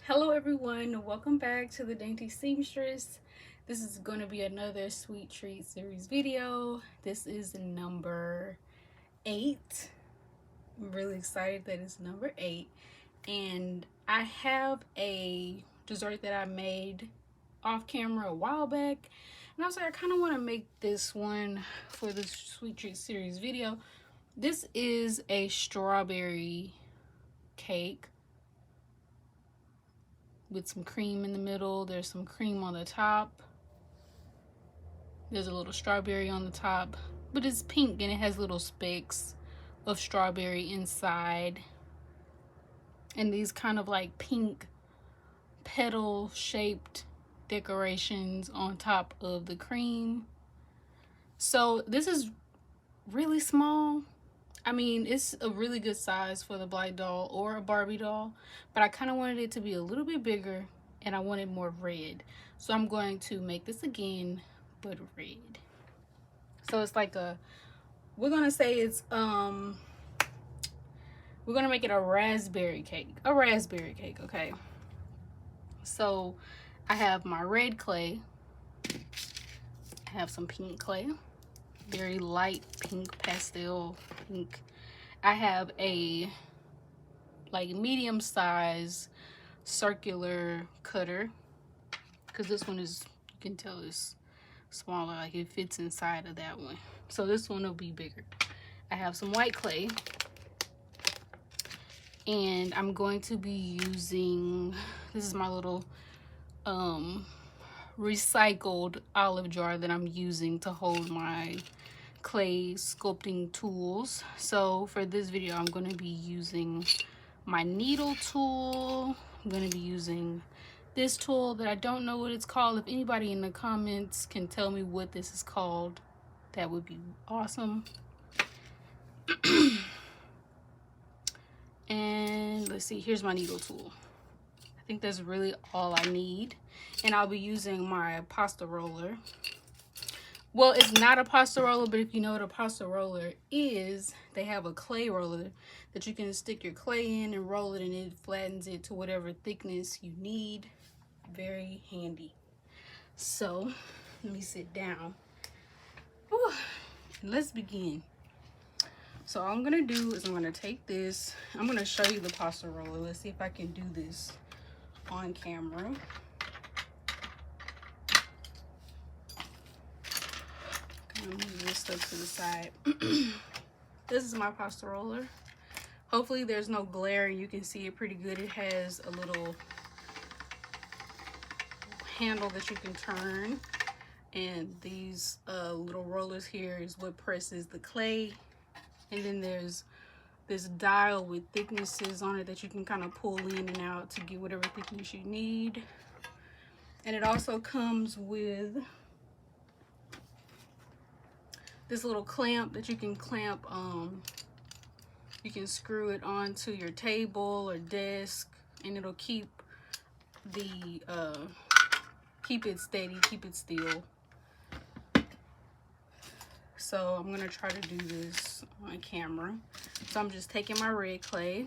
Hello everyone, welcome back to the Dainty Seamstress. This is going to be another sweet treat series video. This is number 8. I'm really excited that it's number 8. And I have a dessert that I made off camera a while back. And I was like, I kind of want to make this one for the sweet treat series video. This is a strawberry cake with some cream in the middle. There's some cream on the top. There's a little strawberry on the top, but it's pink and it has little specks of strawberry inside. And these kind of like pink petal shaped decorations on top of the cream. So this is really small. I mean, it's a really good size for the black doll or a Barbie doll, but I kind of wanted it to be a little bit bigger and I wanted more red. So I'm going to make this again, but red. So it's like we're going to say it's, we're going to make it a raspberry cake. A raspberry cake, okay? So I have my red clay. I have some pink clay. Very light pink, pastel pink. I have a like medium size circular cutter because this one is, you can tell it's smaller, like it fits inside of that one. So this one will be bigger. I have some white clay and I'm going to be using, this is my little recycled olive jar that I'm using to hold my clay sculpting tools. So for this video I'm going to be using my needle tool. I'm going to be using this tool that I don't know what it's called. If anybody in the comments can tell me what this is called, that would be awesome. And let's see, here's my needle tool. I think that's really all I need. And I'll be using my pasta roller. Well, it's not a pasta roller, but if you know what a pasta roller is, they have a clay roller that you can stick your clay in and roll it, and it flattens it to whatever thickness you need. Very handy. So, let me sit down. Whew. Let's begin. So, all I'm going to do is I'm going to take this. I'm going to show you the pasta roller. Let's see if I can do this on camera. Move this stuff to the side. This is my pasta roller. Hopefully there's no glare and you can see it pretty good. It has a little handle that you can turn, and these little rollers here is what presses the clay, and then there's this dial with thicknesses on it that you can kind of pull in and out to get whatever thickness you need. And it also comes with this little clamp that you can clamp, you can screw it onto your table or desk, and it'll keep the keep it steady, keep it still. So I'm gonna try to do this on camera. So I'm just taking my red clay,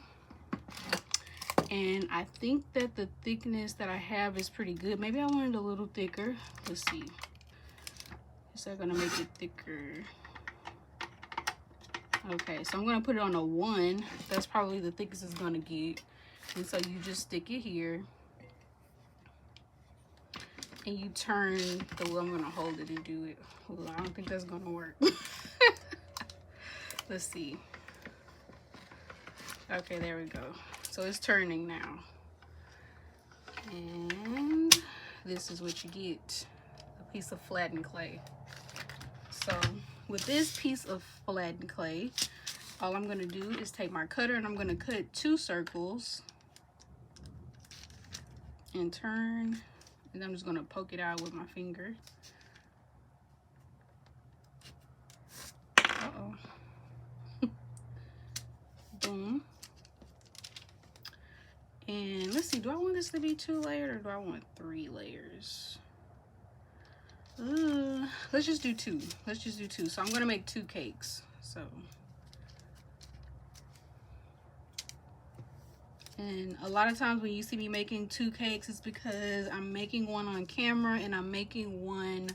and I think that the thickness that I have is pretty good. Maybe I want it a little thicker. Let's see. Is that gonna make it thicker? Okay, so I'm gonna put it on a 1. That's probably the thickest it's gonna get. And so you just stick it here, and you turn the way I'm gonna hold it and do it. Ooh, I don't think that's gonna work. Let's see. Okay, there we go. So it's turning now. And this is what you get, a piece of flattened clay. So with this piece of flattened clay, all I'm gonna do is take my cutter and I'm gonna cut 2 circles and turn, and I'm just gonna poke it out with my finger. Uh-oh. Boom. And let's see, do I want this to be 2 layered or do I want 3 layers? Let's just do 2. Let's just do 2. So I'm gonna make 2 cakes. So And a lot of times when you see me making 2 cakes, it's because I'm making one on camera and I'm making one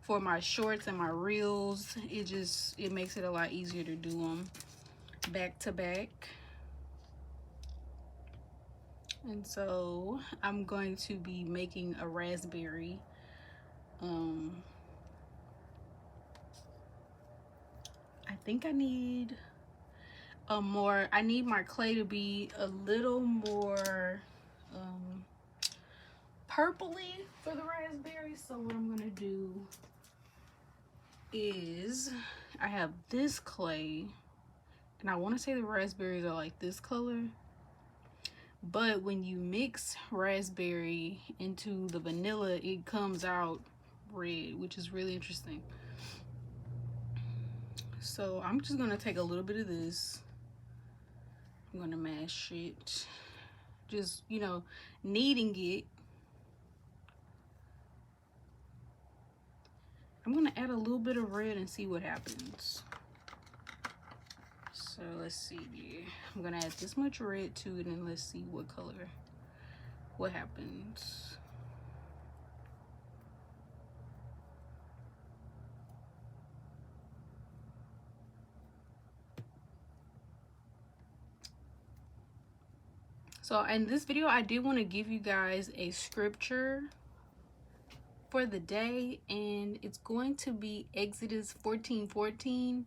for my shorts and my reels. It makes it a lot easier to do them back to back. And so I'm going to be making a raspberry. I think I need I need my clay to be a little more purpley for the raspberry. So what I'm gonna do is, I have this clay, and I want to say the raspberries are like this color, but when you mix raspberry into the vanilla, it comes out red, which is really interesting. So I'm just gonna take a little bit of this. I'm gonna mash it, just, you know, kneading it. I'm gonna add a little bit of red and see what happens. So let's see here. I'm gonna add this much red to it and let's see what happens. So in this video, I did want to give you guys a scripture for the day, and it's going to be Exodus 14:14.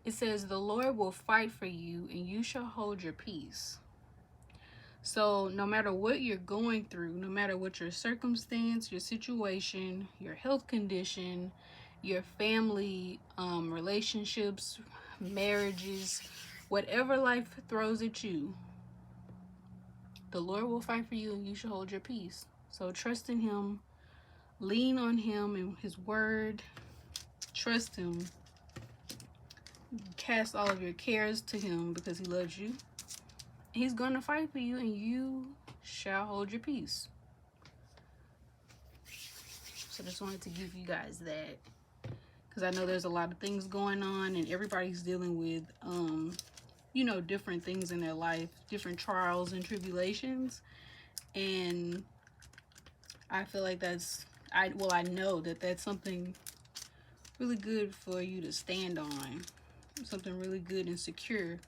It says, "The Lord will fight for you and you shall hold your peace." So no matter what you're going through, no matter what your circumstance, your situation, your health condition, your family, relationships, marriages, whatever life throws at you, the Lord will fight for you and you should hold your peace. So trust in him, lean on him and his word, trust him, cast all of your cares to him because he loves you. He's going to fight for you and you shall hold your peace. So just wanted to give you guys that, because I know there's a lot of things going on and everybody's dealing with you know, different things in their life, different trials and tribulations, and I feel like I know that that's something really good for you to stand on, something really good and secure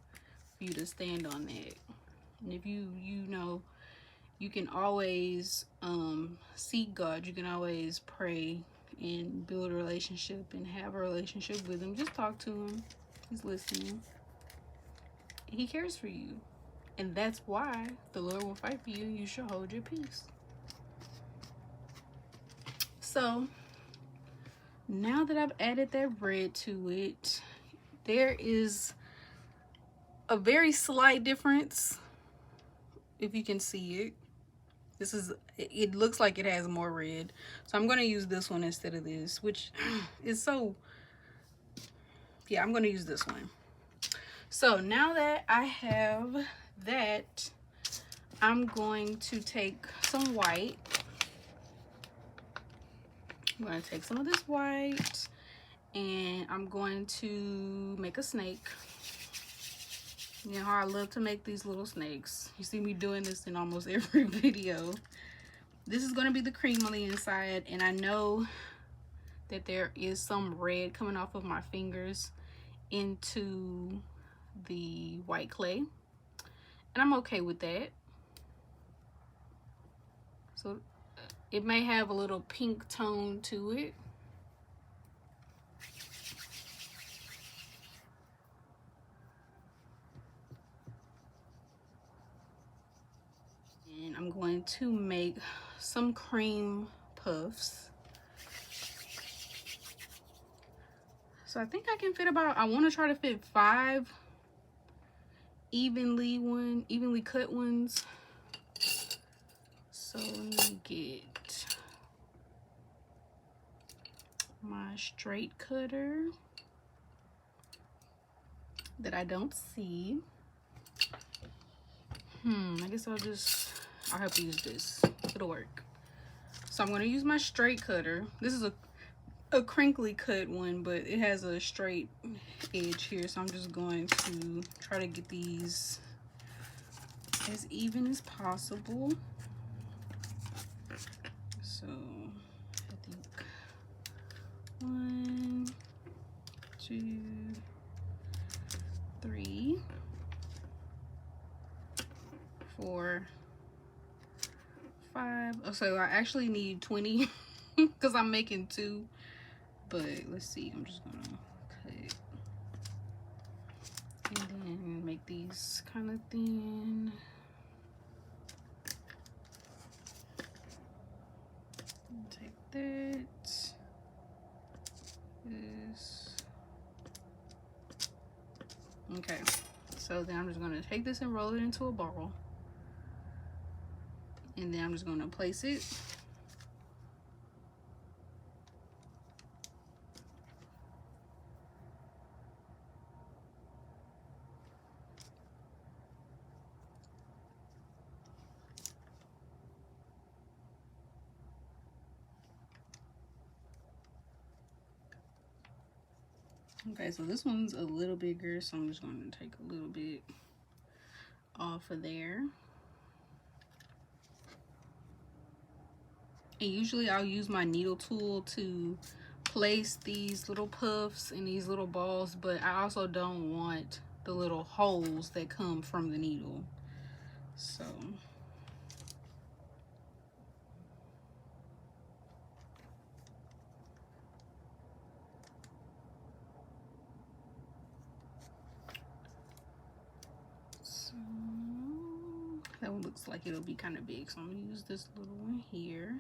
for you to stand on that. And if you know, you can always seek God, you can always pray and build a relationship and have a relationship with him. Just talk to him, he's listening. He cares for you, and that's why the Lord will fight for you and you should hold your peace. So now that I've added that bread to it, there is a very slight difference, if you can see it. It looks like it has more red, so I'm going to use this one instead of this, which is so, yeah, I'm going to use this one. So now that I have that, I'm going to take some white. I'm going to take some of this white and I'm going to make a snake. You know how I love to make these little snakes. You see me doing this in almost every video. This is going to be the cream on the inside, and I know that there is some red coming off of my fingers into the white clay, and I'm okay with that. So it may have a little pink tone to it. And I'm going to make some cream puffs. So I think I can fit I want to try to fit 5 evenly cut ones. So let me get my straight cutter that I don't see. I guess I'll have to use this. It'll work. So I'm going to use my straight cutter. This is a crinkly cut one, but it has a straight edge here, so I'm just going to try to get these as even as possible. So I think 1, 2, 3, 4, 5. Oh, so I actually need 20 because I'm making 2. But let's see, I'm just gonna cut and then make these kind of thin. Take that. This. Okay, so then I'm just gonna take this and roll it into a ball. And then I'm just gonna place it. Okay, so this one's a little bigger, so I'm just going to take a little bit off of there. And usually I'll use my needle tool to place these little puffs and these little balls, but I also don't want the little holes that come from the needle. So that one looks like it'll be kind of big, so I'm gonna use this little one here.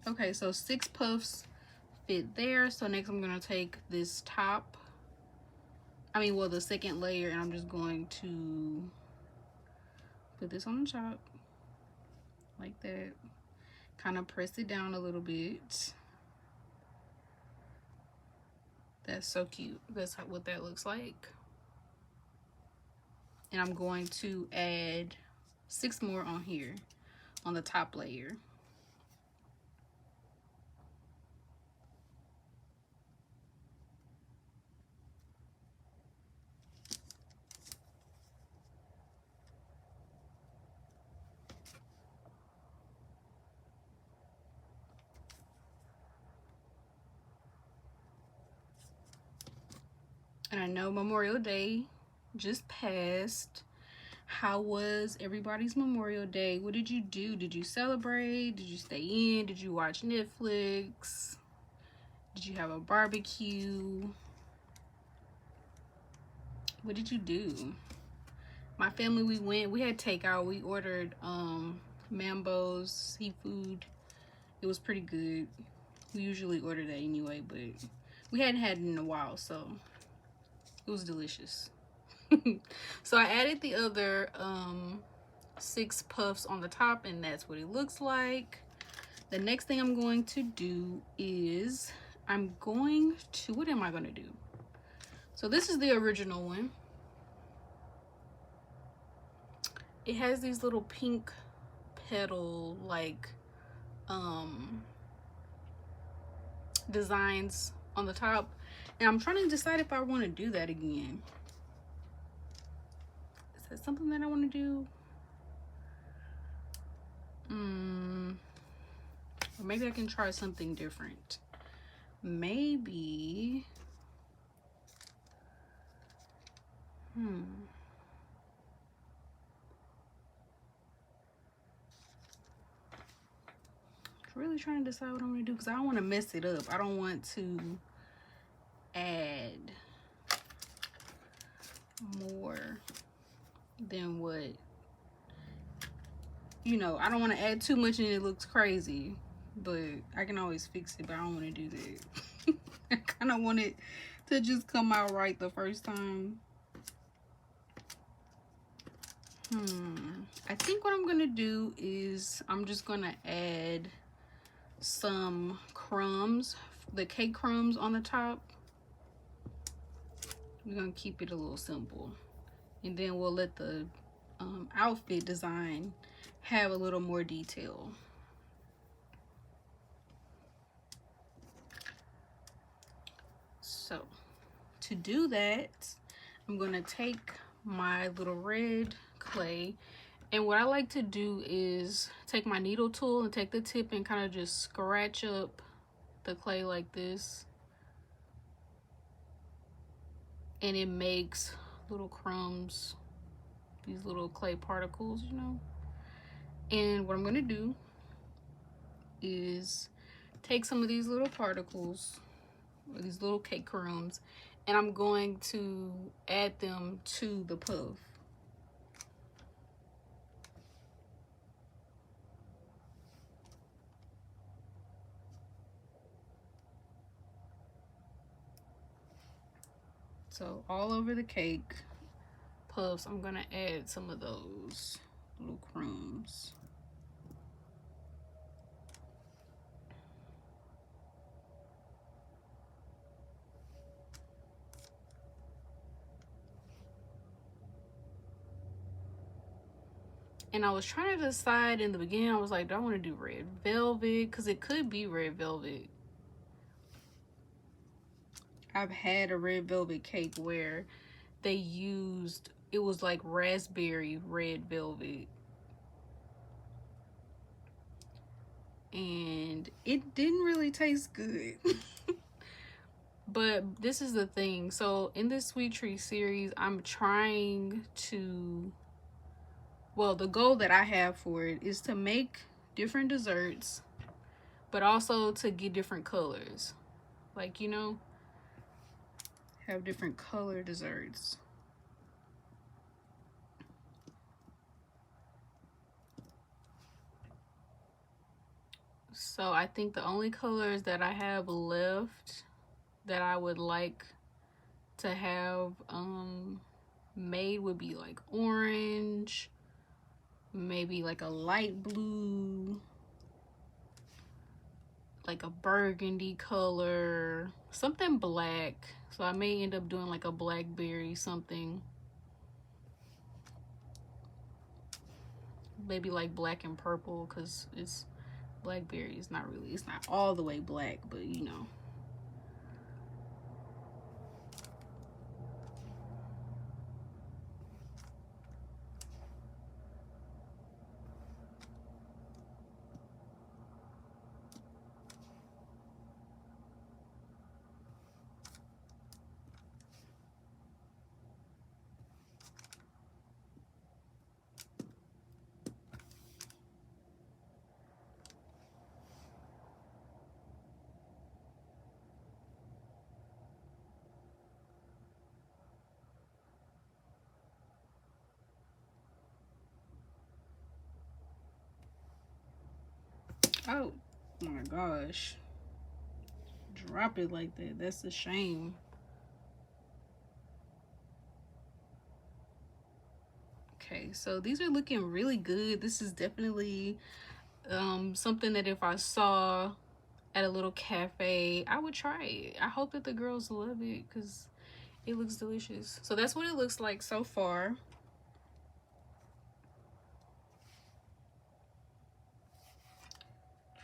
Okay, so 6 puffs fit there. So next I'm gonna take this top, the second layer, and I'm just going to put this on the top like that. Kind of press it down a little bit. That's so cute. That's what that looks like. And I'm going to add 6 more on here on the top layer. And I know Memorial Day just passed. How was everybody's Memorial Day? What did you do? Did you celebrate? Did you stay in? Did you watch Netflix? Did you have a barbecue? What did you do? My family, we had takeout. We ordered Mambo's seafood. It was pretty good. We usually order that anyway, but we hadn't had it in a while, so it was delicious. So I added the other 6 puffs on the top, and that's what it looks like. The next thing I'm going to do is what am I going to do? So this is the original one. It has these little pink petal like designs on the top, and I'm trying to decide if I want to do that again. Is that something that I want to do? Or maybe I can try something different. Maybe really trying to decide what I'm gonna do, because I don't want to mess it up. I don't want to add more than what, I don't want to add too much and it looks crazy, but I can always fix it. But I don't want to do that. I kind of want it to just come out right the first time. I think what I'm gonna do is I'm just gonna add some crumbs, the cake crumbs on the top. We're gonna keep it a little simple, and then we'll let the outfit design have a little more detail. So to do that, I'm gonna take my little red clay. And what I like to do is take my needle tool and take the tip and kind of just scratch up the clay like this. And it makes little crumbs, these little clay particles, you know. And what I'm gonna do is take some of these little particles, or these little cake crumbs, and I'm going to add them to the puff. So all over the cake puffs, I'm gonna add some of those little crumbs. And I was trying to decide in the beginning, I was like, do I want to do red velvet? Because it could be red velvet. I've had a red velvet cake where they used, it was like raspberry red velvet. And it didn't really taste good. But this is the thing. So in this sweet treat series, I'm trying to, well, the goal that I have for it is to make different desserts, but also to get different colors. Like, you know, have different color desserts. So I think the only colors that I have left that I would like to have made would be like orange, maybe like a light blue, like a burgundy color, something black. So I may end up doing like a blackberry something, maybe like black and purple, because it's blackberry is not really, it's not all the way black, but you know. Oh my gosh. Drop it like that. That's a shame. Okay, so these are looking really good. This is definitely something that if I saw at a little cafe, I would try it. I hope that the girls love it because it looks delicious. So that's what it looks like so far.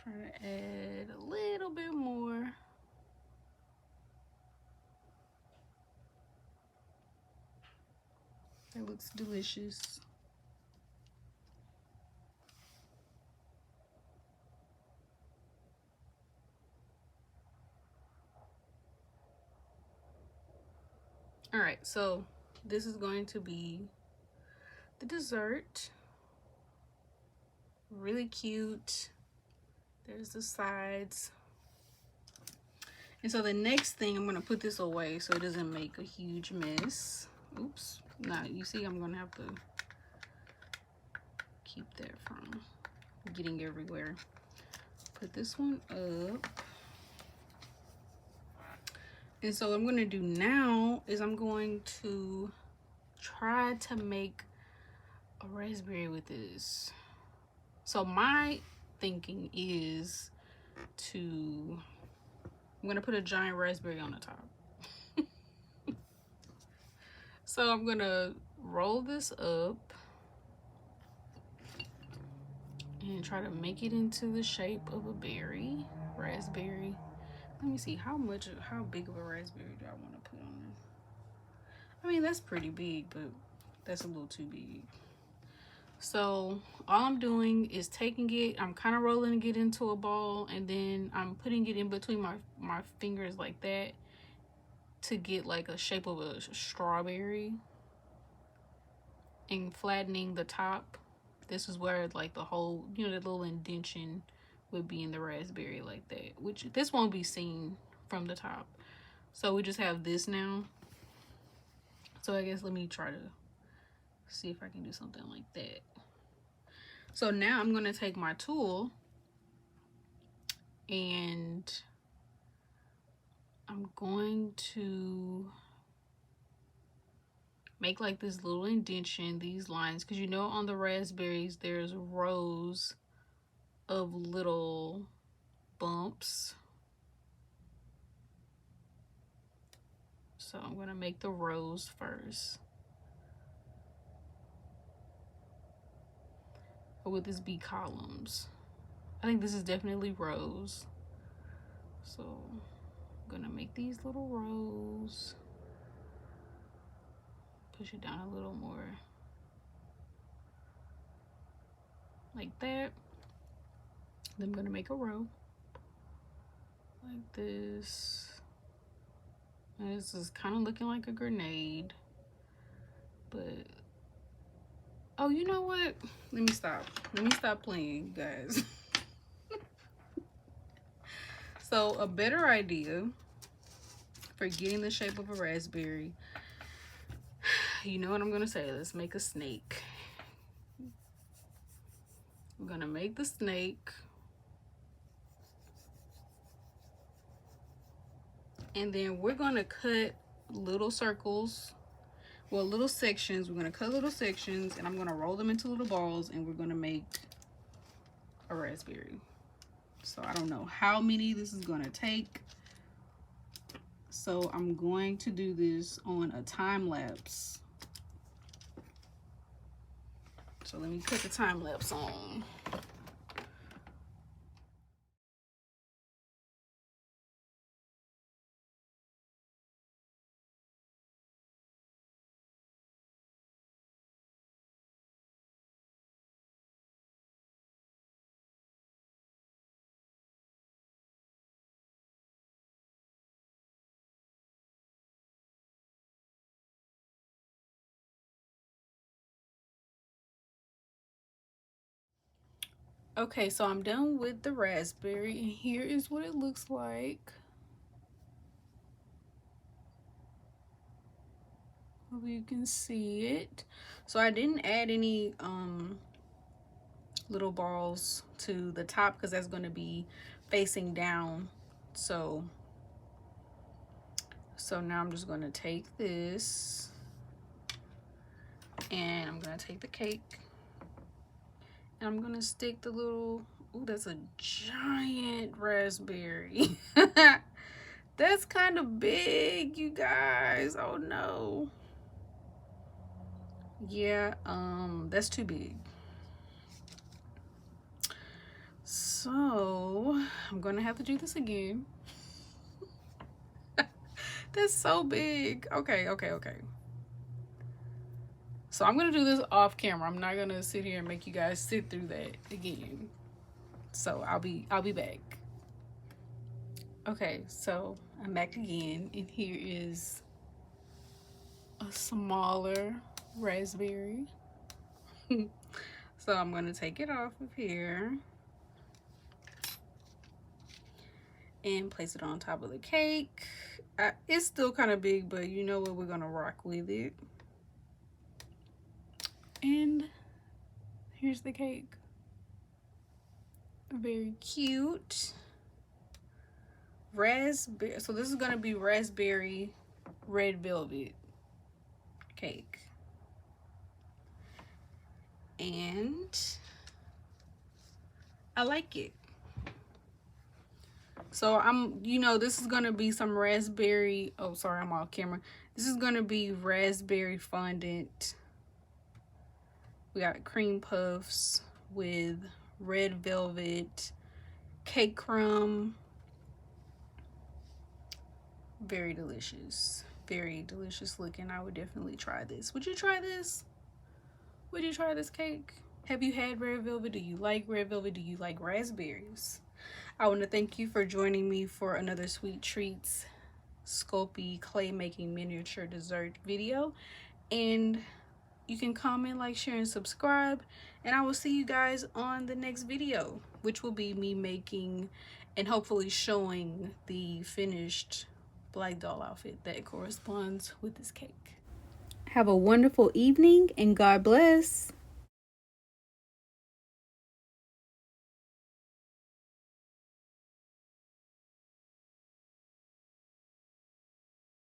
Try to add a little bit more. That looks delicious. All right, so this is going to be the dessert. Really cute. There's the sides. And so the next thing, I'm gonna put this away so it doesn't make a huge mess. Oops. Now you see I'm gonna have to keep that from getting everywhere. Put this one up. And so what I'm gonna do now is I'm going to try to make a raspberry with this. So my thinking is I'm gonna put a giant raspberry on the top. So I'm gonna roll this up and try to make it into the shape of a berry, raspberry. Let me see how big of a raspberry do I want to put on there. I mean, that's pretty big, but That's a little too big. So all I'm doing is taking it, I'm kind of rolling it into a ball, and then I'm putting it in between my fingers like that to get like a shape of a strawberry, and flattening the top. This is where like the whole, you know, the little indentation would be in the raspberry like that, which this won't be seen from the top. So we just have this now. So I guess let me try to see if I can do something like that. So now I'm going to take my tool and I'm going to make like this little indentation, these lines, because you know on the raspberries there's rows of little bumps. So I'm going to make the rows first. Or would this be columns? I think this is definitely rows. So I'm going to make these little rows. Push it down a little more. Like that. Then I'm going to make a row. Like this. And this is kind of looking like a grenade. But, oh, you know what? Let me stop. Let me stop playing, you guys. So a better idea for getting the shape of a raspberry, you know what I'm gonna say? Let's make a snake. I'm gonna make the snake. And then we're gonna cut little circles, well, little sections. We're gonna cut little sections and I'm gonna roll them into little balls and we're gonna make a raspberry. So I don't know how many this is gonna take. So I'm going to do this on a time lapse. So let me put the time lapse on. Okay, so I'm done with the raspberry and here is what it looks like. Hope you can see it. So I didn't add any little balls to the top because that's going to be facing down. So now I'm just going to take this and I'm going to take the cake. I'm gonna stick the little, ooh, that's a giant raspberry. That's kind of big, you guys. Oh no. Yeah, that's too big. So I'm gonna have to do this again. That's so big. Okay. So I'm gonna do this off camera. I'm not gonna sit here and make you guys sit through that again. So I'll be back. Okay, so I'm back again, and here is a smaller raspberry. So I'm gonna take it off of here and place it on top of the cake. It's still kind of big, but you know what? We're gonna rock with it. And here's the cake. Very cute. Raspberry. So this is gonna be raspberry red velvet cake. And I like it. So you know, this is gonna be some raspberry, oh sorry, I'm off camera. This is gonna be raspberry fondant. We got cream puffs with red velvet cake crumb. Very delicious looking. I would definitely try this. Would you try this? Would you try this cake? Have you had red velvet? Do you like red velvet? Do you like raspberries? I want to thank you for joining me for another Sweet Treats Sculpey clay making miniature dessert video. And you can comment, like, share, and subscribe. And I will see you guys on the next video, which will be me making and hopefully showing the finished black doll outfit that corresponds with this cake. Have a wonderful evening and God bless.